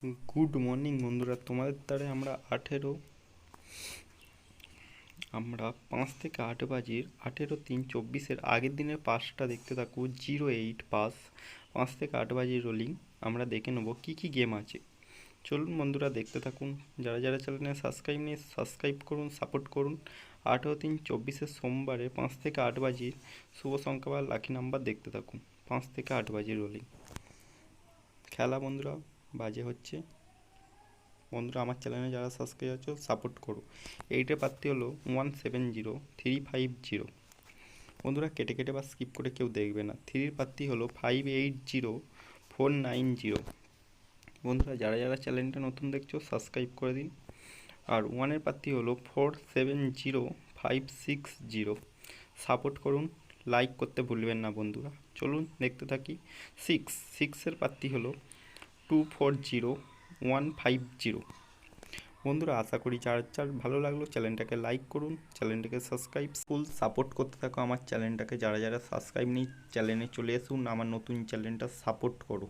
Good morning বন্ধুরা, তোমাদের দ্বারা আমরা 5 থেকে 8 বাজির 18-3-24 আগের দিনের পাসটা দেখতে থাকবো। 08 পাস 5 থেকে 8 বাজির রোলিং আমরা দেখে নেবো কি কি গেম আছে। চলুন বন্ধুরা দেখতে থাকুন। যারা যারা চ্যানেলে সাবস্ক্রাইব করুন, সাপোর্ট করুন। 18-3-24 সোমবারে 5 থেকে 8 বাজির শুভ সংখ্যা বা লাকি নাম্বার দেখতে থাকুন। 5 থেকে 8 বাজির রোলিং খেলা বন্ধুরা বাজে হচ্ছে। বন্ধুরা আমার চ্যানেলে যারা সাবস্ক্রাইব আছো সাপোর্ট করো। এইটার প্রার্থী হলো 170350। বন্ধুরা কেটে কেটে বা স্কিপ করে কেউ দেখবে না। 3-র প্রার্থী হলো 580490। বন্ধুরা যারা যারা চ্যানেলটা নতুন দেখছো সাবস্ক্রাইব করে দিন। আর 1-এর প্রার্থী হলো 470560। সাপোর্ট করুন, লাইক করতে ভুলবেন না বন্ধুরা। চলুন দেখতে থাকি। 6-এর প্রার্থী হলো 240150। বন্ধুরা আশা করি যার যার ভালো লাগলো চ্যানেলটাকে লাইক করুন, চ্যানেলটাকে সাবস্ক্রাইব ফুল সাপোর্ট করতে থাকো আমার চ্যানেলটাকে। যারা যারা সাবস্ক্রাইব নেই চ্যানেলে চলে আসুন, আমার নতুন চ্যানেলটা সাপোর্ট করো।